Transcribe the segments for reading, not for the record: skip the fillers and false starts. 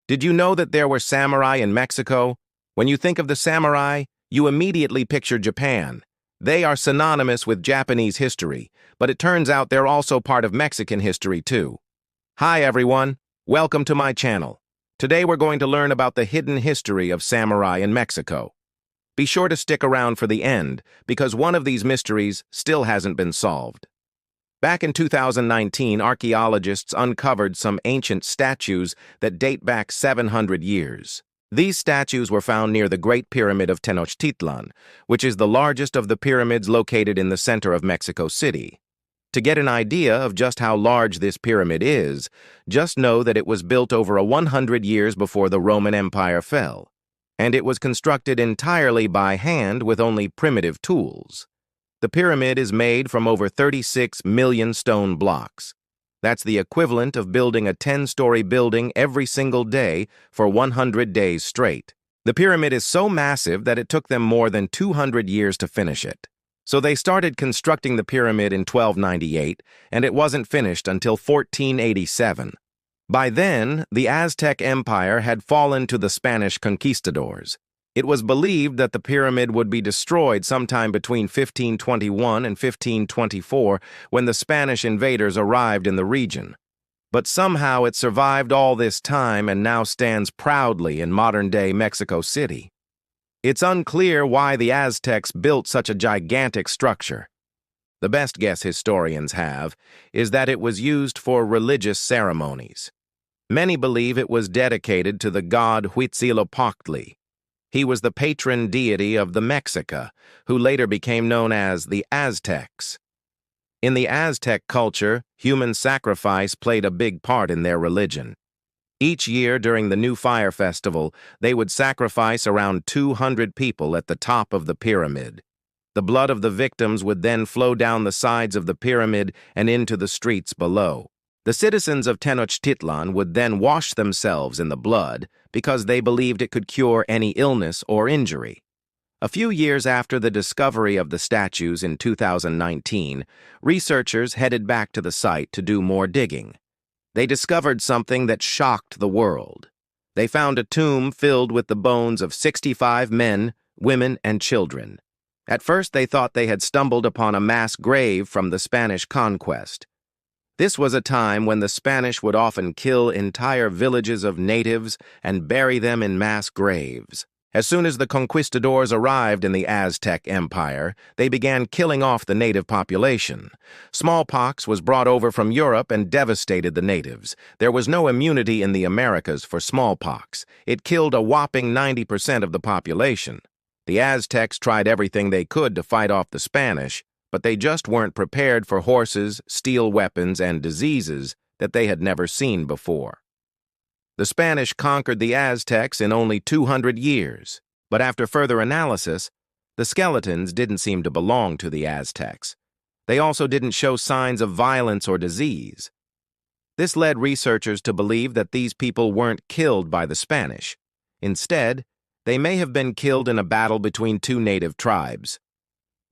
Did you know that there were samurai in Mexico? When you think of the samurai, you immediately picture Japan. They are synonymous with Japanese history, but it turns out they're also part of Mexican history too. Hi everyone, welcome to my channel. Today we're going to learn about the hidden history of samurai in Mexico. Be sure to stick around for the end, because one of these mysteries still hasn't been solved. Back in 2019, archaeologists uncovered some ancient statues that date back 700 years. These statues were found near the Great Pyramid of Tenochtitlan, which is the largest of the pyramids located in the center of Mexico City. To get an idea of just how large this pyramid is, just know that it was built over 100 years before the Roman Empire fell, and it was constructed entirely by hand with only primitive tools. The pyramid is made from over 36 million stone blocks. That's the equivalent of building a 10-story building every single day for 100 days straight. The pyramid is so massive that it took them more than 200 years to finish it. So they started constructing the pyramid in 1298, and it wasn't finished until 1487. By then, the Aztec Empire had fallen to the Spanish conquistadors. It was believed that the pyramid would be destroyed sometime between 1521 and 1524 when the Spanish invaders arrived in the region. But somehow it survived all this time and now stands proudly in modern-day Mexico City. It's unclear why the Aztecs built such a gigantic structure. The best guess historians have is that it was used for religious ceremonies. Many believe it was dedicated to the god Huitzilopochtli. He was the patron deity of the Mexica, who later became known as the Aztecs. In the Aztec culture, human sacrifice played a big part in their religion. Each year during the New Fire Festival, they would sacrifice around 200 people at the top of the pyramid. The blood of the victims would then flow down the sides of the pyramid and into the streets below. The citizens of Tenochtitlan would then wash themselves in the blood because they believed it could cure any illness or injury. A few years after the discovery of the statues in 2019, researchers headed back to the site to do more digging. They discovered something that shocked the world. They found a tomb filled with the bones of 65 men, women, and children. At first they thought they had stumbled upon a mass grave from the Spanish conquest. This was a time when the Spanish would often kill entire villages of natives and bury them in mass graves. As soon as the conquistadors arrived in the Aztec Empire, they began killing off the native population. Smallpox was brought over from Europe and devastated the natives. There was no immunity in the Americas for smallpox. It killed a whopping 90% of the population. The Aztecs tried everything they could to fight off the Spanish, but they just weren't prepared for horses, steel weapons, and diseases that they had never seen before. The Spanish conquered the Aztecs in only 200 years, but after further analysis, the skeletons didn't seem to belong to the Aztecs. They also didn't show signs of violence or disease. This led researchers to believe that these people weren't killed by the Spanish. Instead, they may have been killed in a battle between two native tribes.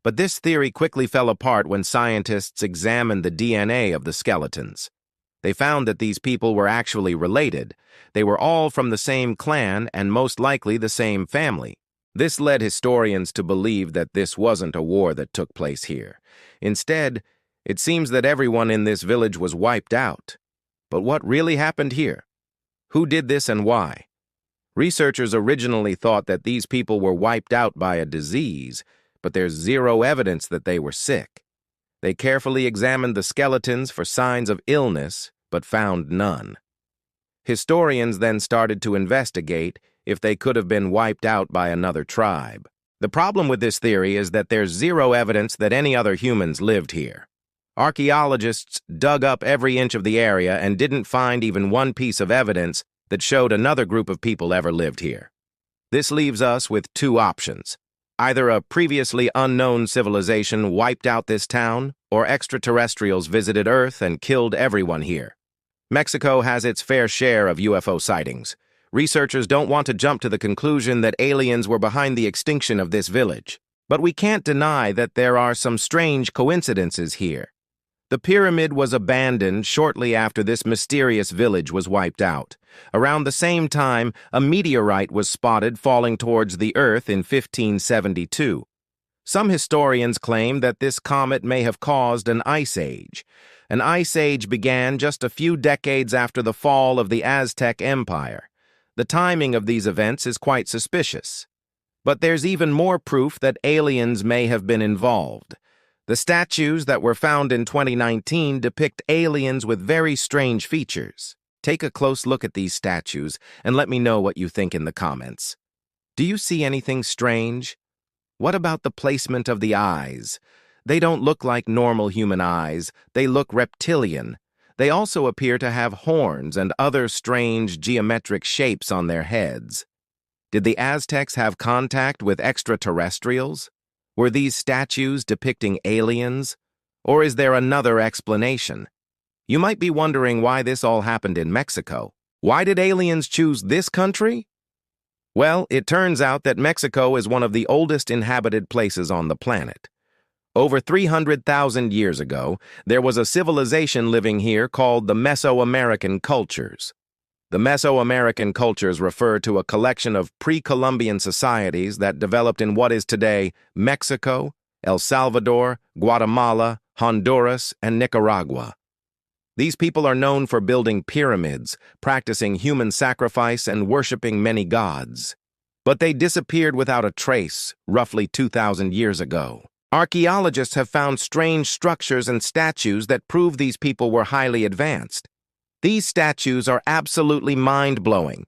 But this theory quickly fell apart when scientists examined the DNA of the skeletons. They found that these people were actually related. They were all from the same clan and most likely the same family. This led historians to believe that this wasn't a war that took place here. Instead, it seems that everyone in this village was wiped out. But what really happened here? Who did this and why? Researchers originally thought that these people were wiped out by a disease, but there's zero evidence that they were sick. They carefully examined the skeletons for signs of illness, but found none. Historians then started to investigate if they could have been wiped out by another tribe. The problem with this theory is that there's zero evidence that any other humans lived here. Archaeologists dug up every inch of the area and didn't find even one piece of evidence that showed another group of people ever lived here. This leaves us with two options. Either a previously unknown civilization wiped out this town, or extraterrestrials visited Earth and killed everyone here. Mexico has its fair share of UFO sightings. Researchers don't want to jump to the conclusion that aliens were behind the extinction of this village. But we can't deny that there are some strange coincidences here. The pyramid was abandoned shortly after this mysterious village was wiped out. Around the same time, a meteorite was spotted falling towards the Earth in 1572. Some historians claim that this comet may have caused an ice age. An ice age began just a few decades after the fall of the Aztec Empire. The timing of these events is quite suspicious. But there's even more proof that aliens may have been involved. The statues that were found in 2019 depict aliens with very strange features. Take a close look at these statues and let me know what you think in the comments. Do you see anything strange? What about the placement of the eyes? They don't look like normal human eyes. They look reptilian. They also appear to have horns and other strange geometric shapes on their heads. Did the Aztecs have contact with extraterrestrials? Were these statues depicting aliens? Or is there another explanation? You might be wondering why this all happened in Mexico. Why did aliens choose this country? Well, it turns out that Mexico is one of the oldest inhabited places on the planet. Over 300,000 years ago, there was a civilization living here called the Mesoamerican cultures. The Mesoamerican cultures refer to a collection of pre-Columbian societies that developed in what is today Mexico, El Salvador, Guatemala, Honduras, and Nicaragua. These people are known for building pyramids, practicing human sacrifice, and worshiping many gods. But they disappeared without a trace, roughly 2,000 years ago. Archaeologists have found strange structures and statues that prove these people were highly advanced. These statues are absolutely mind-blowing.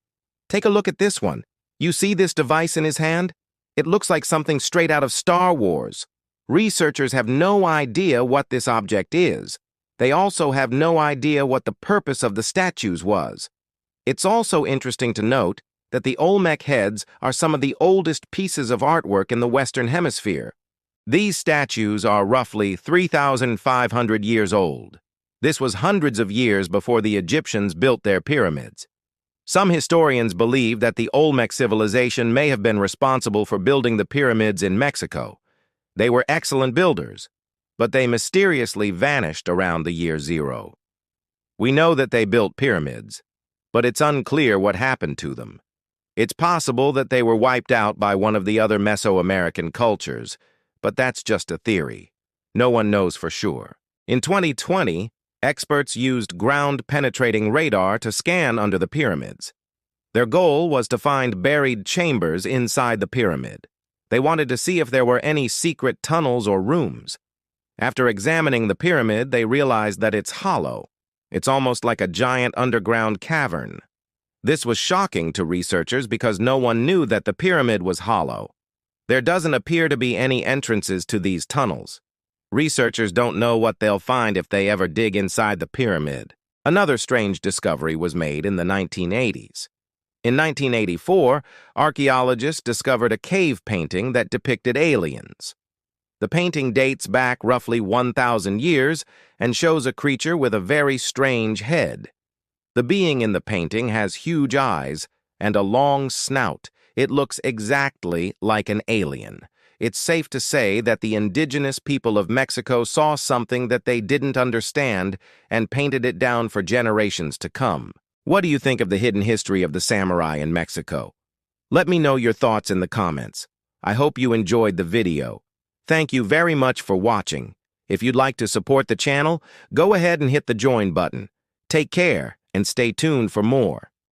Take a look at this one. You see this device in his hand? It looks like something straight out of Star Wars. Researchers have no idea what this object is. They also have no idea what the purpose of the statues was. It's also interesting to note that the Olmec heads are some of the oldest pieces of artwork in the Western Hemisphere. These statues are roughly 3,500 years old. This was hundreds of years before the Egyptians built their pyramids. Some historians believe that the Olmec civilization may have been responsible for building the pyramids in Mexico. They were excellent builders, but they mysteriously vanished around the year 0. We know that they built pyramids, but it's unclear what happened to them. It's possible that they were wiped out by one of the other Mesoamerican cultures, but that's just a theory. No one knows for sure. In 2020, experts used ground-penetrating radar to scan under the pyramids. Their goal was to find buried chambers inside the pyramid. They wanted to see if there were any secret tunnels or rooms. After examining the pyramid, they realized that it's hollow. It's almost like a giant underground cavern. This was shocking to researchers because no one knew that the pyramid was hollow. There doesn't appear to be any entrances to these tunnels. Researchers don't know what they'll find if they ever dig inside the pyramid. Another strange discovery was made in the 1980s. In 1984, archaeologists discovered a cave painting that depicted aliens. The painting dates back roughly 1,000 years and shows a creature with a very strange head. The being in the painting has huge eyes and a long snout. It looks exactly like an alien. It's safe to say that the indigenous people of Mexico saw something that they didn't understand and painted it down for generations to come. What do you think of the hidden history of the samurai in Mexico? Let me know your thoughts in the comments. I hope you enjoyed the video. Thank you very much for watching. If you'd like to support the channel, go ahead and hit the join button. Take care and stay tuned for more.